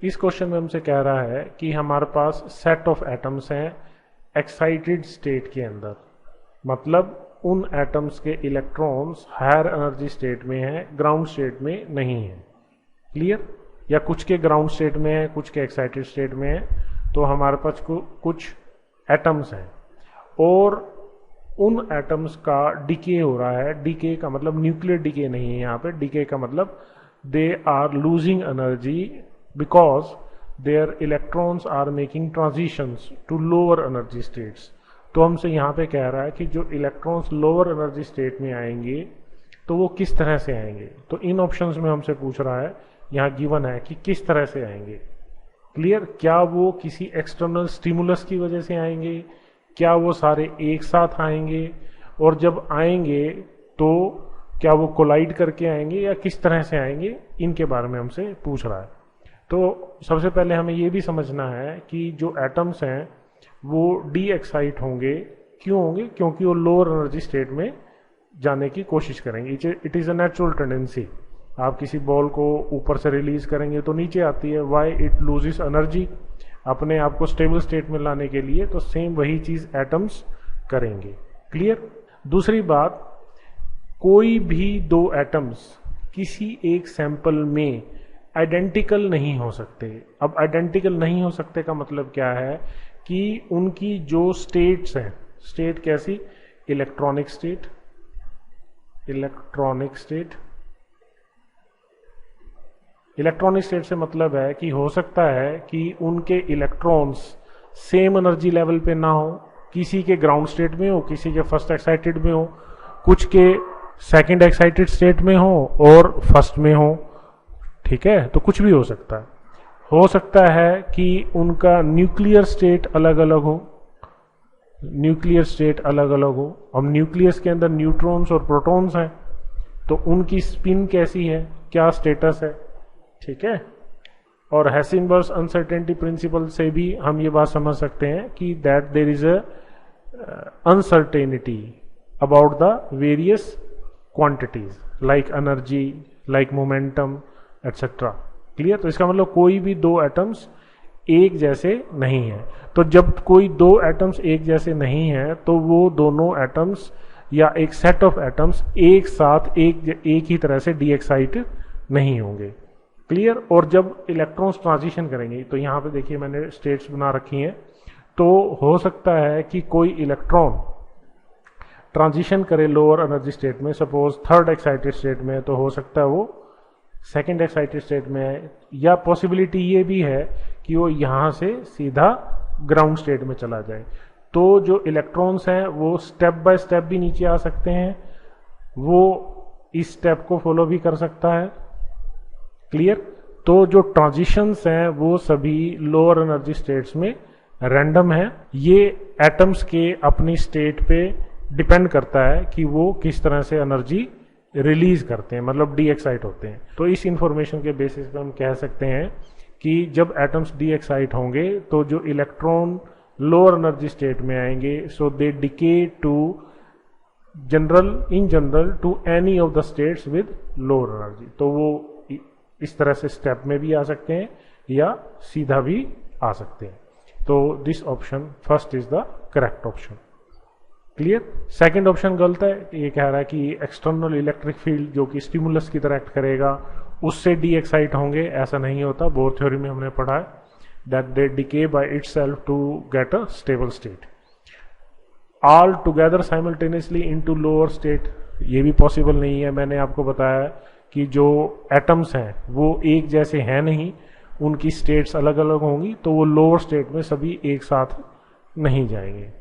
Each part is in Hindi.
इस क्वेश्चन में हमसे कह रहा है कि हमारे पास सेट ऑफ एटम्स हैं एक्साइटेड स्टेट के अंदर, मतलब उन एटम्स के इलेक्ट्रॉन्स हायर एनर्जी स्टेट में हैं, ग्राउंड स्टेट में नहीं है। क्लियर? या कुछ के ग्राउंड स्टेट में है, कुछ के एक्साइटेड स्टेट में है। तो हमारे पास कुछ एटम्स हैं और उन एटम्स का डिके हो रहा है। डिके का मतलब न्यूक्लियर डिके नहीं है यहाँ पे। डिके का मतलब they are losing energy because their electrons are making transitions to lower energy states. तो हमसे यहाँ पे कह रहा है कि जो इलेक्ट्रॉन्स लोअर एनर्जी स्टेट में आएंगे तो वो किस तरह से आएंगे। तो इन ऑप्शंस में हमसे पूछ रहा है, यहाँ गिवन है कि किस तरह से आएंगे। क्लियर? क्या वो किसी एक्सटर्नल स्टिमुलस की वजह से आएंगे, क्या वो सारे एक साथ आएंगे, और जब आएंगे तो क्या वो कोलाइड करके आएंगे या किस तरह से आएंगे, इनके बारे में हमसे पूछ रहा है। तो सबसे पहले हमें ये भी समझना है कि जो एटम्स हैं वो डी एक्साइट होंगे। क्यों होंगे? क्योंकि वो लोअर एनर्जी स्टेट में जाने की कोशिश करेंगे। It is a natural tendency. आप किसी बॉल को ऊपर से रिलीज करेंगे तो नीचे आती है। वाई? इट लूजेस एनर्जी अपने आप को स्टेबल स्टेट में लाने के लिए। तो सेम वही चीज एटम्स करेंगे। क्लियर? दूसरी बात, कोई भी दो एटम्स किसी एक सैंपल में आइडेंटिकल नहीं हो सकते। अब आइडेंटिकल नहीं हो सकते का मतलब क्या है कि उनकी जो स्टेट्स हैं, स्टेट कैसी? Electronic state, electronic state. Electronic state से मतलब है कि हो सकता है कि उनके इलेक्ट्रॉन्स सेम एनर्जी लेवल पे ना हो, किसी के ग्राउंड स्टेट में हो, किसी के फर्स्ट एक्साइटेड में हो, कुछ के सेकंड एक्साइटेड स्टेट में हो और फर्स्ट में हो। ठीक है? तो कुछ भी हो सकता है। हो सकता है कि उनका न्यूक्लियर स्टेट अलग अलग हो, न्यूक्लियर स्टेट अलग अलग हो। अब न्यूक्लियस के अंदर न्यूट्रॉन्स और प्रोटॉन्स हैं, तो उनकी स्पिन कैसी है, क्या स्टेटस है। ठीक है? और हेसिंबर्ग्स अनसर्टेनिटी प्रिंसिपल से भी हम ये बात समझ सकते हैं कि that there is a uncertainty about the various quantities like energy, like momentum etcetera. Clear? तो इसका मतलब कोई भी दो एटम्स एक जैसे नहीं है। तो जब कोई दो एटम्स एक जैसे नहीं है तो वो दोनों एटम्स या एक सेट ऑफ एटम्स एक साथ एक ही तरह से डी एक्साइट नहीं होंगे। क्लियर? और जब इलेक्ट्रॉन्स ट्रांजिशन करेंगे, तो यहाँ पे देखिए मैंने स्टेट्स बना रखी हैं, तो हो सकता है कि कोई इलेक्ट्रॉन ट्रांजिशन करे लोअर एनर्जी स्टेट में, सपोज थर्ड एक्साइटेड स्टेट में, तो हो सकता है वो सेकंड एक्साइटेड स्टेट में है। या पॉसिबिलिटी ये भी है कि वो यहाँ से सीधा ग्राउंड स्टेट में चला जाए। तो जो इलेक्ट्रॉन्स हैं वो स्टेप बाय स्टेप भी नीचे आ सकते हैं, वो इस स्टेप को फॉलो भी कर सकता है। क्लियर? तो जो ट्रांजिशंस हैं वो सभी लोअर एनर्जी स्टेट्स में रैंडम है। ये एटम्स के अपनी स्टेट पे डिपेंड करता है कि वो किस तरह से एनर्जी रिलीज करते हैं, मतलब डी एक्साइट होते हैं। तो इस इंफॉर्मेशन के बेसिस पे हम कह सकते हैं कि जब एटम्स डी एक्साइट होंगे तो जो इलेक्ट्रॉन लोअर एनर्जी स्टेट में आएंगे, so they decay to in general to any of the states with lower energy. तो वो इस तरह से स्टेप में भी आ सकते हैं या सीधा भी आ सकते हैं। तो this option first is the correct option. Clear? Second option गलत है। ये कह रहा है कि एक्सटर्नल इलेक्ट्रिक फील्ड जो कि स्टिमुलस की तरह एक्ट करेगा उससे डी एक्साइट होंगे। ऐसा नहीं होता। बोर थ्योरी में हमने पढ़ा है that they decay by itself to get a stable state. All together simultaneously into lower state, ये भी पॉसिबल नहीं है। मैंने आपको बताया कि जो एटम्स हैं वो एक जैसे हैं नहीं, उनकी स्टेट्स अलग अलग होंगी, तो वो लोअर स्टेट में सभी एक साथ नहीं जाएंगे।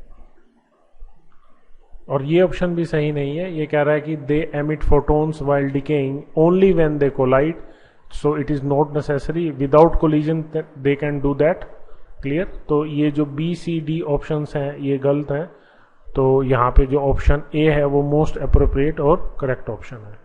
और ये ऑप्शन भी सही नहीं है। ये कह रहा है कि they emit photons while decaying only when they collide, so it is not necessary. Without collision they can do that. Clear? तो ये जो बी सी डी ऑप्शंस हैं ये गलत हैं। तो यहाँ पे जो ऑप्शन ए है वो मोस्ट अप्रोप्रिएट और करेक्ट ऑप्शन है।